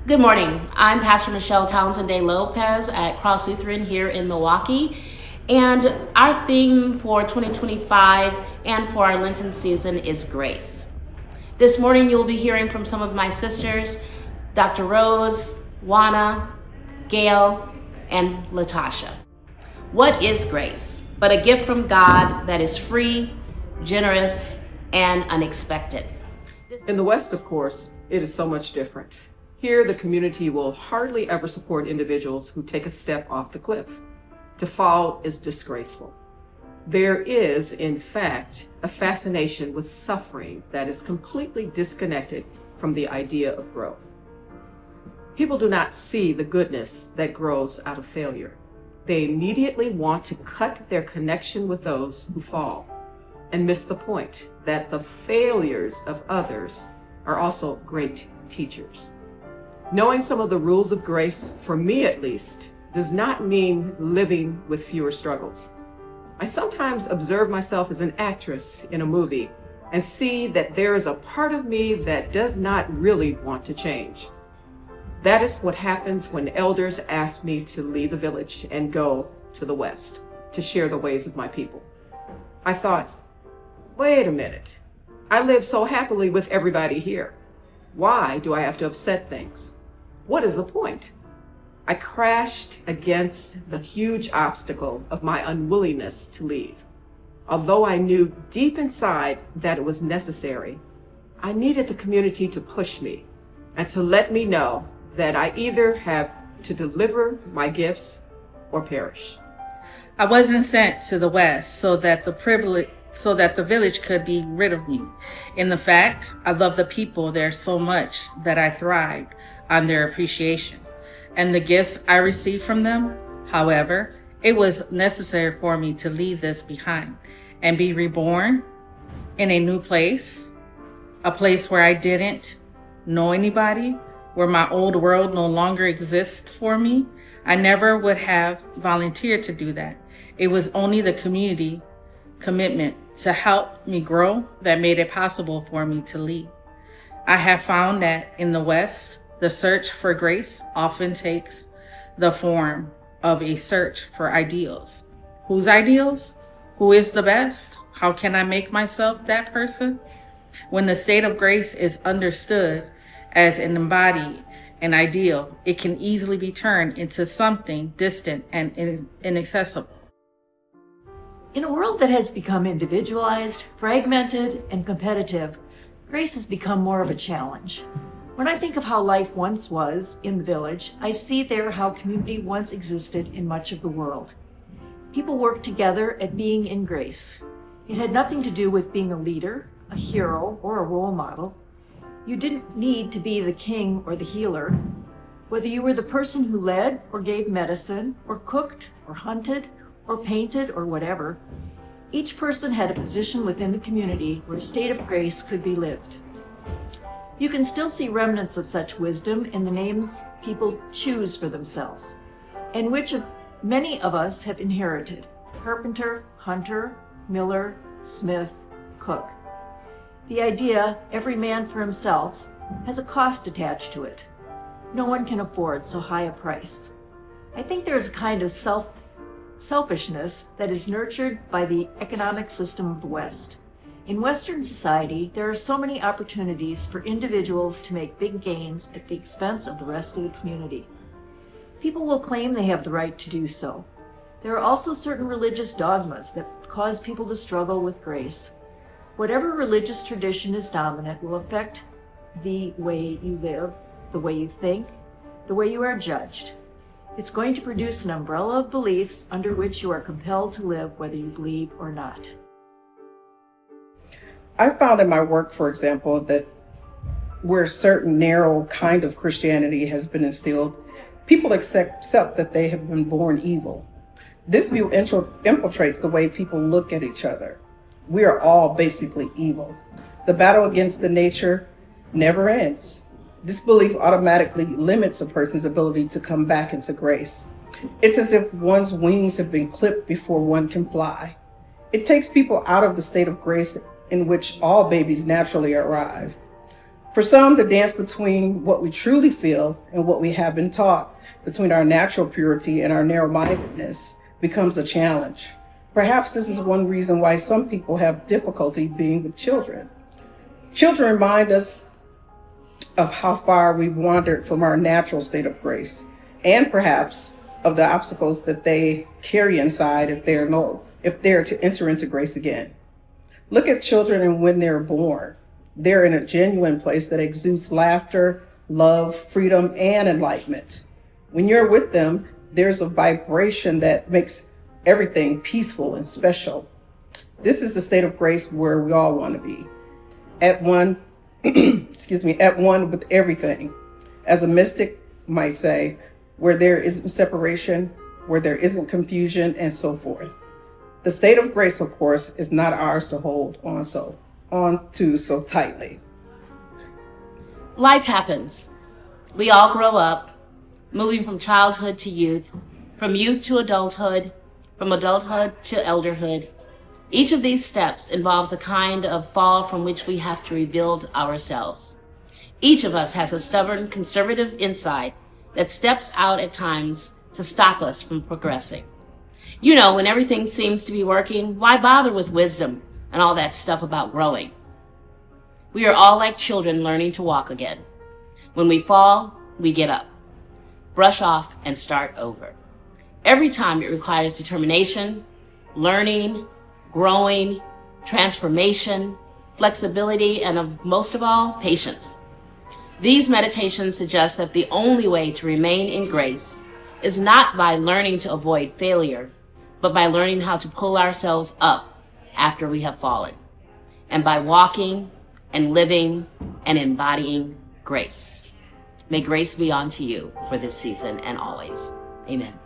Good morning. I'm Pastor Michelle Townsend Day Lopez at Cross Lutheran here in Milwaukee. And our theme for 2025 and for our Lenten season is grace. This morning you'll be hearing from some of my sisters, Dr. Rose, Juana, Gail, and Latasha. What is grace but a gift from God that is free, generous, and unexpected? In the West, of course, it is so much different. Here, the community will hardly ever support individuals who take a step off the cliff. To fall is disgraceful. There is, in fact, a fascination with suffering that is completely disconnected from the idea of growth. People do not see the goodness that grows out of failure. They immediately want to cut their connection with those who fall and miss the point that the failures of others are also great teachers. Knowing some of the rules of grace, for me at least, does not mean living with fewer struggles. I sometimes observe myself as an actress in a movie and see that there is a part of me that does not really want to change. That is what happens when elders ask me to leave the village and go to the West to share the ways of my people. I thought, wait a minute. I live so happily with everybody here. Why do I have to upset things? What is the point? I crashed against the huge obstacle of my unwillingness to leave. Although I knew deep inside that it was necessary, I needed the community to push me and to let me know that I either have to deliver my gifts or perish. I wasn't sent to the West so that the village could be rid of me. In the fact, I love the people there so much that I thrived on their appreciation and the gifts I received from them. However, it was necessary for me to leave this behind and be reborn in a new place, a place where I didn't know anybody, where my old world no longer exists for me. I never would have volunteered to do that. It was only the community commitment to help me grow that made it possible for me to leave. I have found that in the West, the search for grace often takes the form of a search for ideals. Whose ideals? Who is the best? How can I make myself that person? When the state of grace is understood as an embodied an ideal, it can easily be turned into something distant and inaccessible. In a world that has become individualized, fragmented, and competitive, grace has become more of a challenge. When I think of how life once was in the village, I see there how community once existed in much of the world. People worked together at being in grace. It had nothing to do with being a leader, a hero, or a role model. You didn't need to be the king or the healer. Whether you were the person who led or gave medicine, or cooked, or hunted, or painted, or whatever, each person had a position within the community where a state of grace could be lived. You can still see remnants of such wisdom in the names people choose for themselves, and which many of us have inherited: carpenter, hunter, miller, smith, cook. The idea, every man for himself, has a cost attached to it. No one can afford so high a price. I think there is a kind of selfishness that is nurtured by the economic system of the West. In Western society, there are so many opportunities for individuals to make big gains at the expense of the rest of the community. People will claim they have the right to do so. There are also certain religious dogmas that cause people to struggle with grace. Whatever religious tradition is dominant will affect the way you live, the way you think, the way you are judged. It's going to produce an umbrella of beliefs under which you are compelled to live whether you believe or not. I found in my work, for example, that where certain narrow kind of Christianity has been instilled, people accept that they have been born evil. This view infiltrates the way people look at each other. We are all basically evil. The battle against the nature never ends. This belief automatically limits a person's ability to come back into grace. It's as if one's wings have been clipped before one can fly. It takes people out of the state of grace in which all babies naturally arrive. For some, the dance between what we truly feel and what we have been taught, between our natural purity and our narrow-mindedness, becomes a challenge. Perhaps this is one reason why some people have difficulty being with children. Children remind us of how far we've wandered from our natural state of grace, and perhaps of the obstacles that they carry inside if they're to enter into grace again. Look at children, and when they're born, they're in a genuine place that exudes laughter, love, freedom, and enlightenment. When you're with them, there's a vibration that makes everything peaceful and special. This is the state of grace where we all want to be. At one, at one with everything. As a mystic might say, where there isn't separation, where there isn't confusion, and so forth. The state of grace, of course, is not ours to hold on to so tightly. Life happens. We all grow up, moving from childhood to youth, from youth to adulthood, from adulthood to elderhood. Each of these steps involves a kind of fall from which we have to rebuild ourselves. Each of us has a stubborn, conservative inside that steps out at times to stop us from progressing. You know, when everything seems to be working, why bother with wisdom and all that stuff about growing? We are all like children learning to walk again. When we fall, we get up, brush off, and start over. Every time it requires determination, learning, growing, transformation, flexibility, and most of all, patience. These meditations suggest that the only way to remain in grace is not by learning to avoid failure, but by learning how to pull ourselves up after we have fallen, and by walking and living and embodying grace. May grace be unto you for this season and always. Amen.